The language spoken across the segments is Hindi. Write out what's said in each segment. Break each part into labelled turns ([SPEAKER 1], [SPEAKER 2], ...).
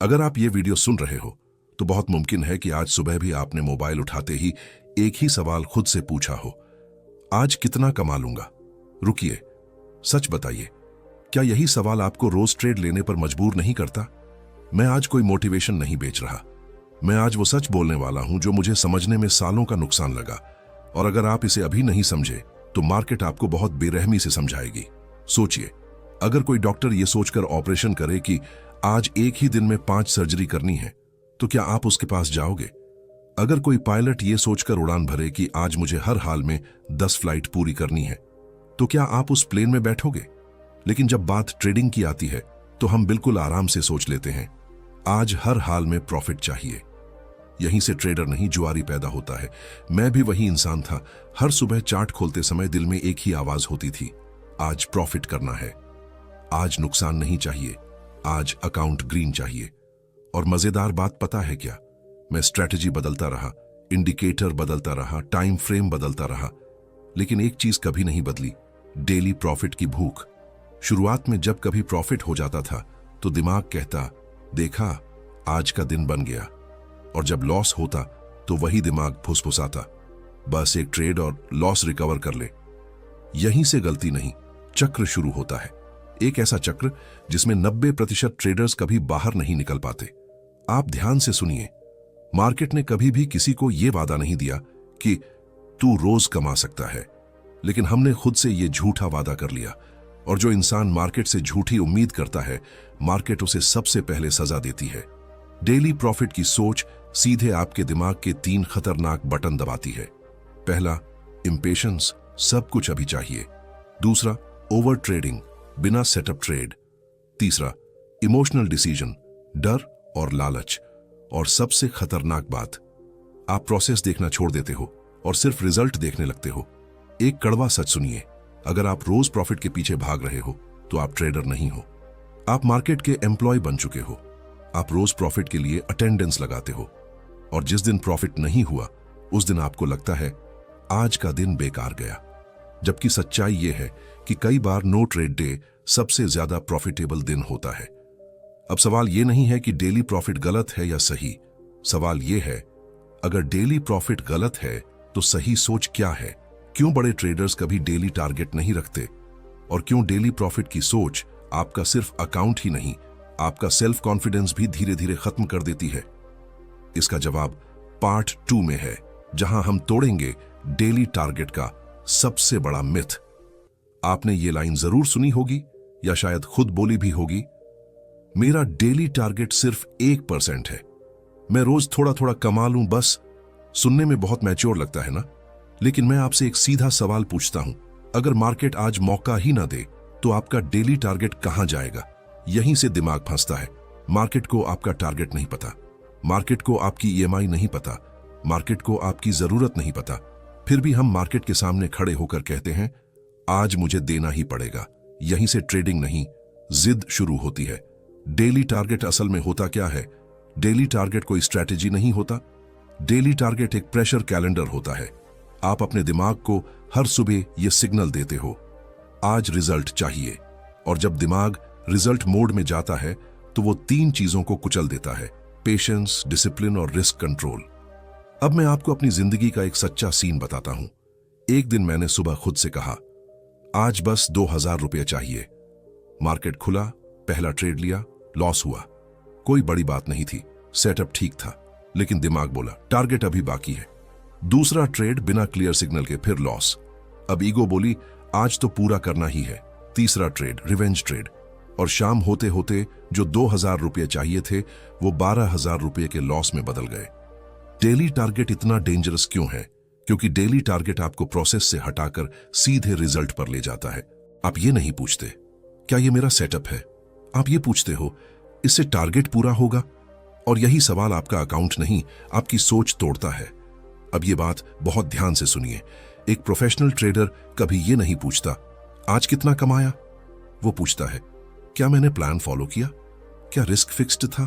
[SPEAKER 1] अगर आप ये वीडियो सुन रहे हो तो बहुत मुमकिन है कि आज सुबह भी आपने मोबाइल उठाते ही एक ही सवाल खुद से पूछा हो, आज कितना कमा लूंगा। रुकिए, सच बताइए, क्या यही सवाल आपको रोज ट्रेड लेने पर मजबूर नहीं करता? मैं आज कोई मोटिवेशन नहीं बेच रहा। मैं आज वो सच बोलने वाला हूं जो मुझे समझने में सालों का नुकसान लगा, और अगर आप इसे अभी नहीं समझे तो मार्केट आपको बहुत बेरहमी से समझाएगी। सोचिए, अगर कोई डॉक्टर ये सोचकर ऑपरेशन करे कि आज एक ही दिन में 5 सर्जरी करनी है, तो क्या आप उसके पास जाओगे? अगर कोई पायलट ये सोचकर उड़ान भरे कि आज मुझे हर हाल में 10 फ्लाइट पूरी करनी है, तो क्या आप उस प्लेन में बैठोगे? लेकिन जब बात ट्रेडिंग की आती है तो हम बिल्कुल आराम से सोच लेते हैं, आज हर हाल में प्रॉफिट चाहिए। यहीं से ट्रेडर नहीं, जुआरी पैदा होता है। मैं भी वही इंसान था। हर सुबह चार्ट खोलते समय दिल में एक ही आवाज होती थी, आज प्रॉफिट करना है, आज नुकसान नहीं चाहिए, आज अकाउंट ग्रीन चाहिए। और मजेदार बात पता है क्या? मैं स्ट्रैटेजी बदलता रहा, इंडिकेटर बदलता रहा, टाइम फ्रेम बदलता रहा, लेकिन एक चीज कभी नहीं बदली, डेली प्रॉफिट की भूख। शुरुआत में जब कभी प्रॉफिट हो जाता था तो दिमाग कहता, देखा, आज का दिन बन गया। और जब लॉस होता तो वही दिमाग फुसफुसाता, बस एक ट्रेड और लॉस रिकवर कर ले। यहीं से गलती नहीं, चक्र शुरू होता है। एक ऐसा चक्र जिसमें 90% ट्रेडर्स कभी बाहर नहीं निकल पाते। आप ध्यान से सुनिए, मार्केट ने कभी भी किसी को यह वादा नहीं दिया कि तू रोज कमा सकता है, लेकिन हमने खुद से यह झूठा वादा कर लिया। और जो इंसान मार्केट से झूठी उम्मीद करता है, मार्केट उसे सबसे पहले सजा देती है। डेली प्रॉफिट की सोच सीधे आपके दिमाग के 3 खतरनाक बटन दबाती है। पहला, इंपेशेंस, सब कुछ अभी चाहिए। दूसरा, ओवर ट्रेडिंग, बिना सेटअप ट्रेड। तीसरा, इमोशनल डिसीजन, डर और लालच। और सबसे खतरनाक बात, आप प्रोसेस देखना छोड़ देते हो और सिर्फ रिजल्ट देखने लगते हो। एक कड़वा सच सुनिए, अगर आप रोज प्रॉफिट के पीछे भाग रहे हो तो आप ट्रेडर नहीं हो, आप मार्केट के एम्प्लॉय बन चुके हो। आप रोज प्रॉफिट के लिए अटेंडेंस लगाते हो, और जिस दिन प्रॉफिट नहीं हुआ उस दिन आपको लगता है आज का दिन बेकार गया। जबकि सच्चाई यह है कि कई बार नो ट्रेड डे सबसे ज्यादा प्रॉफिटेबल दिन होता है। अब सवाल यह नहीं है कि डेली प्रॉफिट गलत है या सही, सवाल यह है, अगर डेली प्रॉफिट गलत है तो सही सोच क्या है? क्यों बड़े ट्रेडर्स कभी डेली टारगेट नहीं रखते? और क्यों डेली प्रॉफिट की सोच आपका सिर्फ अकाउंट ही नहीं, आपका सेल्फ कॉन्फिडेंस भी धीरे धीरे खत्म कर देती है? इसका जवाब पार्ट 2 में है, जहां हम तोड़ेंगे डेली टारगेट का सबसे बड़ा मिथ। आपने ये लाइन जरूर सुनी होगी या शायद खुद बोली भी होगी, मेरा डेली टारगेट सिर्फ 1% है, मैं रोज थोड़ा थोड़ा कमा लूं बस। सुनने में बहुत मैच्योर लगता है ना? लेकिन मैं आपसे एक सीधा सवाल पूछता हूं, अगर मार्केट आज मौका ही ना दे तो आपका डेली टारगेट कहां जाएगा? यहीं से दिमाग फंसता है। मार्केट को आपका टारगेट नहीं पता, मार्केट को आपकी ईएमआई नहीं पता, मार्केट को आपकी जरूरत नहीं पता। फिर भी हम मार्केट के सामने खड़े होकर कहते हैं, आज मुझे देना ही पड़ेगा। यहीं से ट्रेडिंग नहीं, जिद शुरू होती है। डेली टारगेट असल में होता क्या है? डेली टारगेट कोई स्ट्रैटेजी नहीं होता। डेली टारगेट एक प्रेशर कैलेंडर होता है। आप अपने दिमाग को हर सुबह यह सिग्नल देते हो, आज रिजल्ट चाहिए। और जब दिमाग रिजल्ट मोड में जाता है तो वो 3 चीजों को कुचल देता है, पेशेंस, डिसिप्लिन और रिस्क कंट्रोल। अब मैं आपको अपनी जिंदगी का एक सच्चा सीन बताता हूं। एक दिन मैंने सुबह खुद से कहा, आज बस 2000 रुपये चाहिए। मार्केट खुला, पहला ट्रेड लिया, लॉस हुआ। कोई बड़ी बात नहीं थी, सेटअप ठीक था, लेकिन दिमाग बोला टारगेट अभी बाकी है। दूसरा ट्रेड बिना क्लियर सिग्नल के, फिर लॉस। अब ईगो बोली आज तो पूरा करना ही है। तीसरा ट्रेड, रिवेंज ट्रेड, और शाम होते होते जो 2000 रुपये चाहिए थे वो 12000 रुपये के लॉस में बदल गए। डेली टारगेट इतना डेंजरस क्यों है? क्योंकि डेली टारगेट आपको प्रोसेस से हटाकर सीधे रिजल्ट पर ले जाता है। आप ये नहीं पूछते क्या ये मेरा सेटअप है, आप ये पूछते हो इससे टारगेट पूरा होगा? और यही सवाल आपका अकाउंट नहीं, आपकी सोच तोड़ता है। अब ये बात बहुत ध्यान से सुनिए, एक प्रोफेशनल ट्रेडर कभी ये नहीं पूछता आज कितना कमाया, वो पूछता है क्या मैंने प्लान फॉलो किया, क्या रिस्क फिक्स्ड था,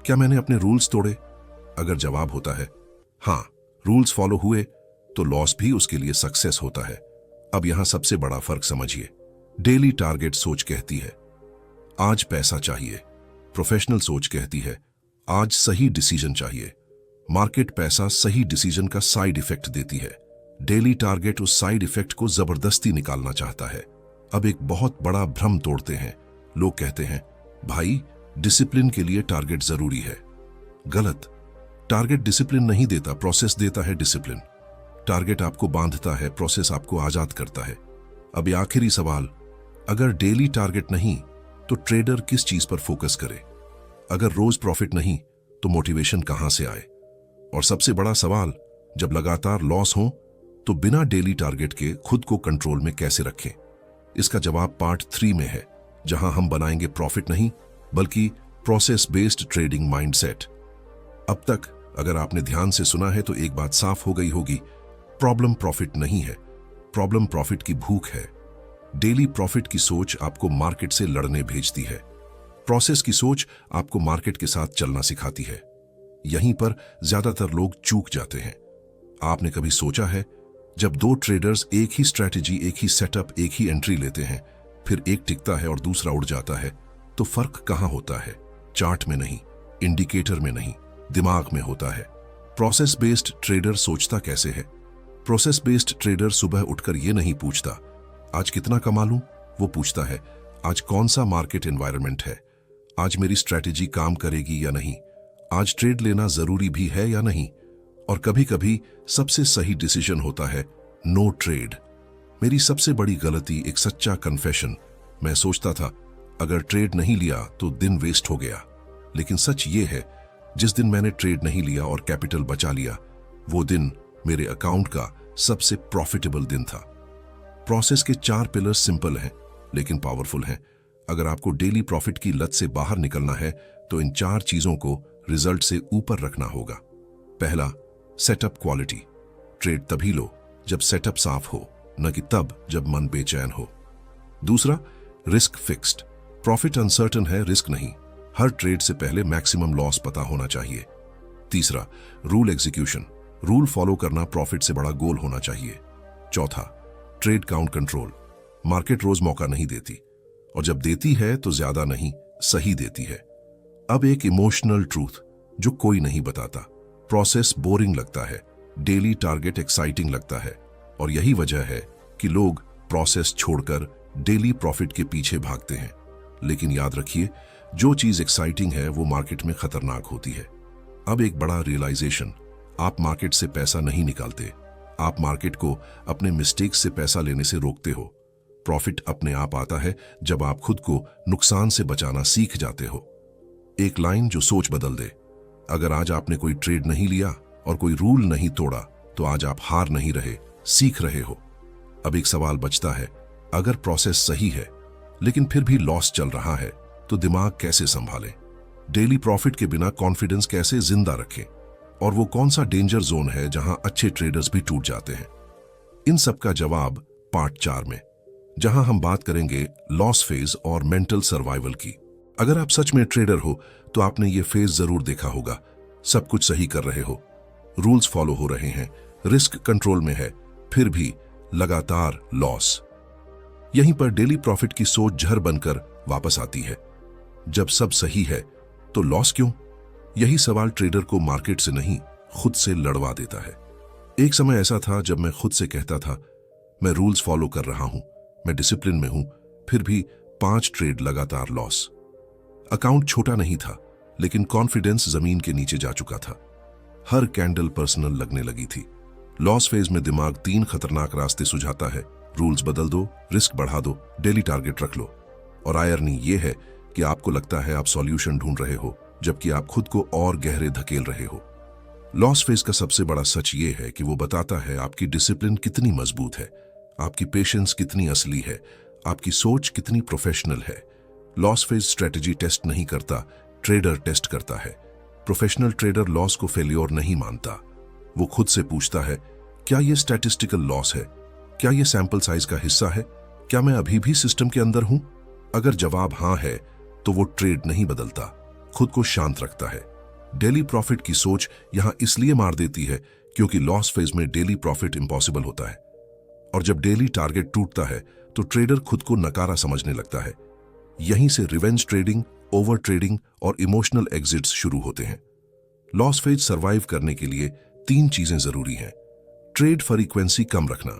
[SPEAKER 1] क्या मैंने अपने रूल्स तोड़े? अगर जवाब होता है हाँ, रूल्स फॉलो हुए, तो लॉस भी उसके लिए सक्सेस होता है। अब यहां सबसे बड़ा फर्क समझिए, डेली टारगेट सोच कहती है आज पैसा चाहिए, प्रोफेशनल सोच कहती है आज सही डिसीजन चाहिए। मार्केट पैसा सही डिसीजन का साइड इफेक्ट देती है। डेली टारगेट उस साइड इफेक्ट को जबरदस्ती निकालना चाहता है। अब एक बहुत बड़ा भ्रम तोड़ते हैं। लोग कहते हैं, भाई डिसिप्लिन के लिए टारगेट जरूरी है। गलत। टारगेट डिसिप्लिन नहीं देता, प्रोसेस देता है डिसिप्लिन। टारगेट आपको बांधता है, प्रोसेस आपको आजाद करता है। अब ये आखिरी सवाल, अगर डेली टारगेट नहीं तो ट्रेडर किस चीज पर फोकस करे? अगर रोज प्रॉफिट नहीं तो मोटिवेशन कहां से आए? और सबसे बड़ा सवाल, जब लगातार लॉस हो तो बिना डेली टारगेट के खुद को कंट्रोल में कैसे रखें? इसका जवाब पार्ट 3 में है, जहां हम बनाएंगे प्रॉफिट नहीं बल्कि प्रोसेस बेस्ड ट्रेडिंग माइंडसेट। अब तक अगर आपने ध्यान से सुना है तो एक बात साफ हो गई होगी, प्रॉब्लम प्रॉफिट नहीं है, प्रॉब्लम प्रॉफिट की भूख है। डेली प्रॉफिट की सोच आपको मार्केट से लड़ने भेजती है, प्रोसेस की सोच आपको मार्केट के साथ चलना सिखाती है। यहीं पर ज्यादातर लोग चूक जाते हैं। आपने कभी सोचा है, जब दो ट्रेडर्स एक ही स्ट्रैटेजी, एक ही सेटअप, एक ही एंट्री लेते हैं, फिर एक टिकता है और दूसरा उड़ जाता है, तो फर्क कहां होता है? चार्ट में नहीं, इंडिकेटर में नहीं, दिमाग में होता है। प्रोसेस बेस्ड ट्रेडर सोचता कैसे है? प्रोसेस बेस्ड ट्रेडर सुबह उठकर यह नहीं पूछता आज कितना कमा लूं, वो पूछता है आज कौन सा मार्केट एनवायरनमेंट है, आज मेरी स्ट्रैटेजी काम करेगी या नहीं, आज ट्रेड लेना जरूरी भी है या नहीं। और कभी कभी सबसे सही डिसीजन होता है नो ट्रेड। मेरी सबसे बड़ी गलती, एक सच्चा कन्फेशन, मैं सोचता था अगर ट्रेड नहीं लिया तो दिन वेस्ट हो गया। लेकिन सच ये है, जिस दिन मैंने ट्रेड नहीं लिया और कैपिटल बचा लिया, वो दिन मेरे अकाउंट का सबसे प्रॉफिटेबल दिन था। प्रोसेस के 4 पिलर्स सिंपल हैं लेकिन पावरफुल हैं। अगर आपको डेली प्रॉफिट की लत से बाहर निकलना है तो इन 4 चीजों को रिजल्ट से ऊपर रखना होगा। पहला, सेटअप क्वालिटी। ट्रेड तभी लो जब सेटअप साफ हो, न कि तब जब मन बेचैन हो। दूसरा, रिस्क फिक्स्ड। प्रॉफिट अनसर्टन है, रिस्क नहीं। हर ट्रेड से पहले मैक्सिमम लॉस पता होना चाहिए। तीसरा, रूल एग्जीक्यूशन। रूल फॉलो करना प्रॉफिट से बड़ा गोल होना चाहिए। चौथा, ट्रेड काउंट कंट्रोल। मार्केट रोज मौका नहीं देती, और जब देती है तो ज्यादा नहीं, सही देती है। अब एक इमोशनल ट्रूथ जो कोई नहीं बताता, प्रोसेस बोरिंग लगता है, डेली टारगेट एक्साइटिंग लगता है, और यही वजह है कि लोग प्रोसेस छोड़कर डेली प्रॉफिट के पीछे भागते हैं। लेकिन याद रखिए, जो चीज एक्साइटिंग है वो मार्केट में खतरनाक होती है। अब एक बड़ा रियलाइजेशन, आप मार्केट से पैसा नहीं निकालते, आप मार्केट को अपने मिस्टेक्स से पैसा लेने से रोकते हो। प्रॉफिट अपने आप आता है जब आप खुद को नुकसान से बचाना सीख जाते हो। एक लाइन जो सोच बदल दे, अगर आज आपने कोई ट्रेड नहीं लिया और कोई रूल नहीं तोड़ा तो आज आप हार नहीं रहे, सीख रहे हो। अब एक सवाल बचता है, अगर प्रोसेस सही है लेकिन फिर भी लॉस चल रहा है तो दिमाग कैसे संभालें? डेली प्रॉफिट के बिना कॉन्फिडेंस कैसे जिंदा रखें? और वो कौन सा डेंजर जोन है जहां अच्छे ट्रेडर्स भी टूट जाते हैं? इन सब का जवाब पार्ट 4 में, जहां हम बात करेंगे लॉस फेज और मेंटल सर्वाइवल की। अगर आप सच में ट्रेडर हो तो आपने ये फेज जरूर देखा होगा। सब कुछ सही कर रहे हो, रूल्स फॉलो हो रहे हैं, रिस्क कंट्रोल में है, फिर भी लगातार लॉस। यहीं पर डेली प्रॉफिट की सोच जहर बनकर वापस आती है। जब सब सही है तो लॉस क्यों? यही सवाल ट्रेडर को मार्केट से नहीं, खुद से लड़वा देता है। एक समय ऐसा था जब मैं खुद से कहता था, मैं रूल्स फॉलो कर रहा हूं, मैं डिसिप्लिन में हूं, फिर भी 5 ट्रेड लगातार लॉस। अकाउंट छोटा नहीं था लेकिन कॉन्फिडेंस जमीन के नीचे जा चुका था। हर कैंडल पर्सनल लगने लगी थी। लॉस फेज में दिमाग 3 खतरनाक रास्ते सुझाता है, रूल्स बदल दो, रिस्क बढ़ा दो, डेली टारगेट रख लो। और आयरनी ये है कि आपको लगता है आप सॉल्यूशन ढूंढ रहे हो, जबकि आप खुद को और गहरे धकेल रहे हो। लॉस फेज का सबसे बड़ा सच ये है कि वो बताता है आपकी डिसिप्लिन कितनी मजबूत है, आपकी पेशेंस कितनी असली है, आपकी सोच कितनी प्रोफेशनल है। लॉस फेज स्ट्रेटजी टेस्ट नहीं करता, ट्रेडर टेस्ट करता है। प्रोफेशनल ट्रेडर लॉस को फेल्योर नहीं मानता, वो खुद से पूछता है, क्या ये स्टैटिस्टिकल लॉस है? क्या ये सैंपल साइज का हिस्सा है? क्या मैं अभी भी सिस्टम के अंदर हूं? अगर जवाब हां है तो वो ट्रेड नहीं बदलता, खुद को शांत रखता है। डेली प्रॉफिट की सोच यहां इसलिए मार देती है क्योंकि लॉस फेज में डेली प्रॉफिट इंपॉसिबल होता है, और जब डेली टारगेट टूटता है तो ट्रेडर खुद को नकारा समझने लगता है। यहीं से रिवेंज ट्रेडिंग ओवर ट्रेडिंग और इमोशनल एग्जिट्स शुरू होते हैं। लॉस फेज सरवाइव करने के लिए 3 चीजें जरूरी हैं। ट्रेड फ्रीक्वेंसी कम रखना,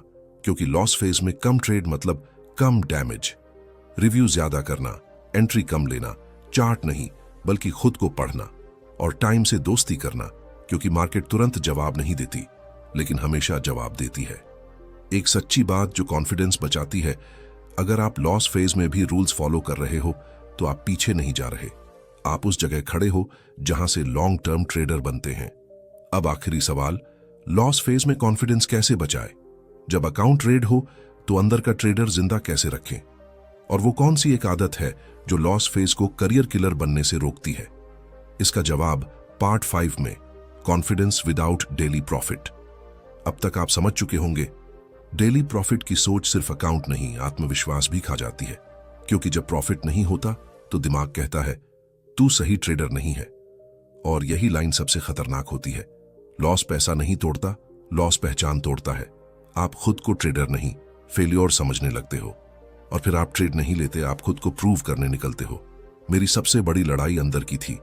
[SPEAKER 1] क्योंकि लॉस फेज में कम ट्रेड मतलब कम डैमेज। रिव्यू ज्यादा करना, एंट्री कम लेना, चार्ट नहीं बल्कि खुद को पढ़ना। और टाइम से दोस्ती करना, क्योंकि मार्केट तुरंत जवाब नहीं देती लेकिन हमेशा जवाब देती है। एक सच्ची बात जो कॉन्फिडेंस बचाती है, अगर आप लॉस फेज में भी रूल्स फॉलो कर रहे हो तो आप पीछे नहीं जा रहे, आप उस जगह खड़े हो जहां से लॉन्ग टर्म ट्रेडर बनते हैं। अब आखिरी सवाल, लॉस फेज में कॉन्फिडेंस कैसे बचाए? जब अकाउंट रेड हो तो अंदर का ट्रेडर जिंदा कैसे रखें? और वो कौन सी एक आदत है जो लॉस फेज को करियर किलर बनने से रोकती है? इसका जवाब पार्ट 5 में, कॉन्फिडेंस विदाउट डेली प्रॉफिट। अब तक आप समझ चुके होंगे, डेली प्रॉफिट की सोच सिर्फ अकाउंट नहीं, आत्मविश्वास भी खा जाती है। क्योंकि जब प्रॉफिट नहीं होता तो दिमाग कहता है तू सही ट्रेडर नहीं है। और यही लाइन सबसे खतरनाक होती है। लॉस पैसा नहीं तोड़ता, लॉस पहचान तोड़ता है। आप खुद को ट्रेडर नहीं, फेलियर समझने लगते हो और फिर आप ट्रेड नहीं लेते, आप खुद को प्रूव करने निकलते हो। मेरी सबसे बड़ी लड़ाई अंदर की थी।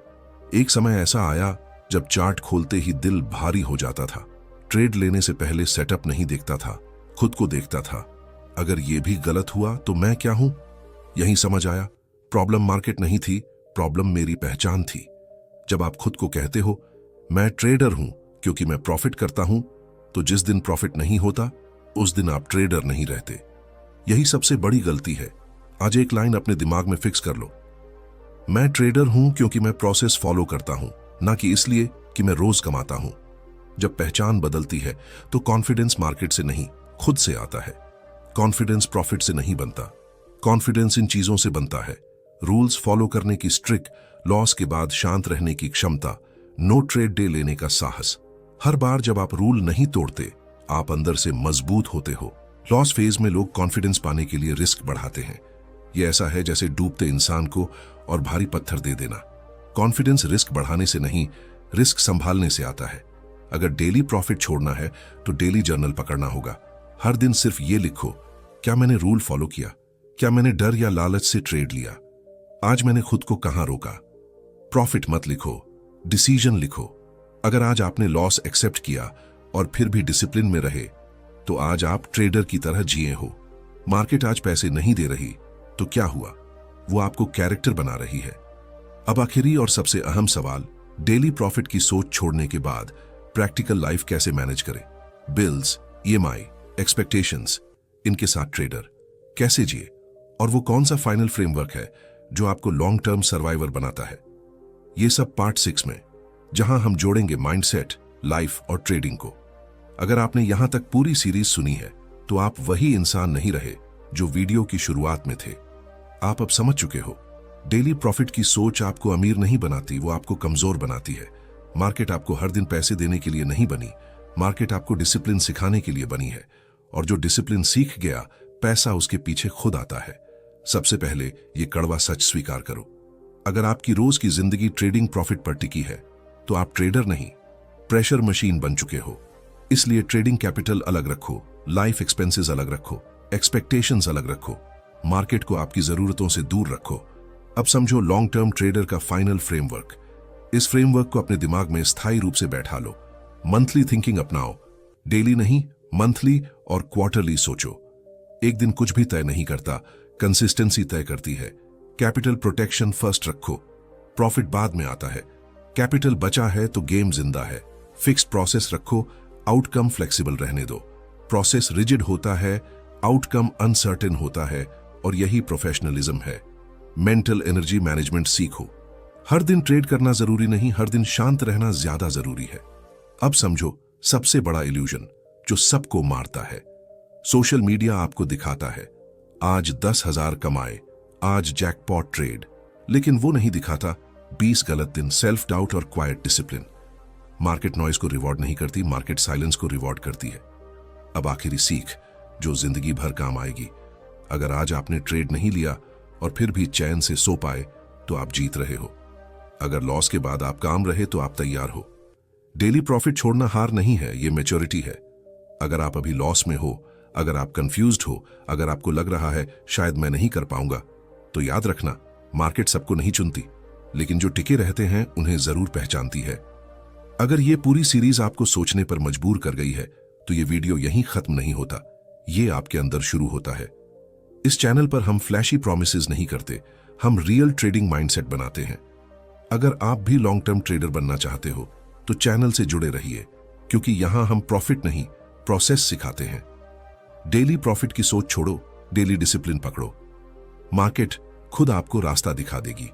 [SPEAKER 1] एक समय ऐसा आया जब चार्ट खोलते ही दिल भारी हो जाता था। ट्रेड लेने से पहले सेटअप नहीं देखता था, खुद को देखता था। अगर यह भी गलत हुआ तो मैं क्या हूं? यही समझ आया, प्रॉब्लम मार्केट नहीं थी, प्रॉब्लम मेरी पहचान थी। जब आप खुद को कहते हो मैं ट्रेडर हूं क्योंकि मैं प्रॉफिट करता हूं, तो जिस दिन प्रॉफिट नहीं होता उस दिन आप ट्रेडर नहीं रहते। यही सबसे बड़ी गलती है। आज एक लाइन अपने दिमाग में फिक्स कर लो, मैं ट्रेडर हूं क्योंकि मैं प्रोसेस फॉलो करता हूं, ना कि इसलिए कि मैं रोज कमाता हूं। जब पहचान बदलती है तो कॉन्फिडेंस मार्केट से नहीं, खुद से आता है। कॉन्फिडेंस प्रॉफिट से नहीं बनता, कॉन्फिडेंस इन चीजों से बनता है। रूल्स फॉलो करने की स्ट्रिक, लॉस के बाद शांत रहने की क्षमता, नो ट्रेड डे लेने का साहस। हर बार जब आप रूल नहीं तोड़ते, आप अंदर से मजबूत होते हो। लॉस फेज में लोग कॉन्फिडेंस पाने के लिए रिस्क बढ़ाते हैं। यह ऐसा है जैसे डूबते इंसान को और भारी पत्थर दे देना। कॉन्फिडेंस रिस्क बढ़ाने से नहीं, रिस्क संभालने से आता है। अगर डेली प्रॉफिट छोड़ना है तो डेली जर्नल पकड़ना होगा। हर दिन सिर्फ ये लिखो, क्या मैंने रूल फॉलो किया? क्या मैंने डर या लालच से ट्रेड लिया? आज मैंने खुद को कहां रोका? प्रॉफिट मत लिखो, डिसीजन लिखो। अगर आज आपने लॉस एक्सेप्ट किया और फिर भी डिसिप्लिन में रहे, तो आज आप ट्रेडर की तरह जिए हो। मार्केट आज पैसे नहीं दे रही तो क्या हुआ? वो आपको कैरेक्टर बना रही है। अब आखिरी और सबसे अहम सवाल, डेली प्रॉफिट की सोच छोड़ने के बाद प्रैक्टिकल लाइफ कैसे मैनेज करें? बिल्स, ईएमआई, एक्सपेक्टेशंस, इनके साथ ट्रेडर कैसे जिए? और वो कौन सा फाइनल फ्रेमवर्क है जो आपको लॉन्ग टर्म सर्वाइवर बनाता है? ये सब पार्ट 6 में, जहां हम जोड़ेंगे माइंडसेट, लाइफ और ट्रेडिंग को। अगर आपने यहां तक पूरी सीरीज सुनी है तो आप वही इंसान नहीं रहे जो वीडियो की शुरुआत में थे। आप अब समझ चुके हो, डेली प्रॉफिट की सोच आपको अमीर नहीं बनाती, वो आपको कमजोर बनाती है। मार्केट आपको हर दिन पैसे देने के लिए नहीं बनी, मार्केट आपको डिसिप्लिन सिखाने के लिए बनी है। और जो डिसिप्लिन सीख गया, पैसा उसके पीछे खुद आता है। सबसे पहले ये कड़वा सच स्वीकार करो, अगर आपकी रोज की जिंदगी ट्रेडिंग प्रॉफिट पर टिकी है तो आप ट्रेडर नहीं, प्रेशर मशीन बन चुके हो। इसलिए ट्रेडिंग कैपिटल अलग रखो, लाइफ एक्सपेंसेस अलग रखो, एक्सपेक्टेशंस अलग रखो, मार्केट को आपकी जरूरतों से दूर रखो। अब समझो लॉन्ग टर्म ट्रेडर का फाइनल फ्रेमवर्क। इस फ्रेमवर्क को अपने दिमाग में स्थायी रूप से बैठा लो। मंथली थिंकिंग अपनाओ, डेली नहीं, मंथली और क्वार्टरली सोचो। एक दिन कुछ भी तय नहीं करता, कंसिस्टेंसी तय करती है। कैपिटल प्रोटेक्शन फर्स्ट रखो, प्रॉफिट बाद में आता है। कैपिटल बचा है तो गेम जिंदा है। फिक्स्ड प्रोसेस रखो, आउटकम फ्लेक्सिबल रहने दो। प्रोसेस रिजिड होता है, आउटकम अनसर्टेन होता है, और यही प्रोफेशनलिज्म है। मेंटल एनर्जी मैनेजमेंट सीखो। हर दिन ट्रेड करना जरूरी नहीं, हर दिन शांत रहना ज्यादा जरूरी है। अब समझो सबसे बड़ा इल्यूजन जो सबको मारता है। सोशल मीडिया आपको दिखाता है आज 10,000 कमाए, आज जैकपॉट ट्रेड, लेकिन वो नहीं दिखाता 20 गलत दिन, सेल्फ डाउट और क्वाइट डिसिप्लिन। मार्केट नॉइज को रिवॉर्ड नहीं करती, मार्केट साइलेंस को रिवॉर्ड करती है। अब आखिरी सीख जो जिंदगी भर काम आएगी। अगर आज आपने ट्रेड नहीं लिया और फिर भी चैन से सो पाए तो आप जीत रहे हो। अगर लॉस के बाद आप काम रहे तो आप तैयार हो। डेली प्रॉफिट छोड़ना हार नहीं है, ये मैच्योरिटी है। अगर आप अभी लॉस में हो, अगर आप कंफ्यूज्ड हो, अगर आपको लग रहा है शायद मैं नहीं कर पाऊंगा, तो याद रखना, मार्केट सबको नहीं चुनती, लेकिन जो टिके रहते हैं उन्हें जरूर पहचानती है। अगर ये पूरी सीरीज आपको सोचने पर मजबूर कर गई है तो ये वीडियो यहीं खत्म नहीं होता, ये आपके अंदर शुरू होता है। इस चैनल पर हम फ्लैशी प्रॉमिसेस नहीं करते, हम रियल ट्रेडिंग माइंडसेट बनाते हैं। अगर आप भी लॉन्ग टर्म ट्रेडर बनना चाहते हो तो चैनल से जुड़े रहिए, क्योंकि यहां हम प्रॉफिट नहीं प्रोसेस सिखाते हैं। डेली प्रॉफिट की सोच छोड़ो, डेली डिसिप्लिन पकड़ो। मार्केट खुद आपको रास्ता दिखा देगी।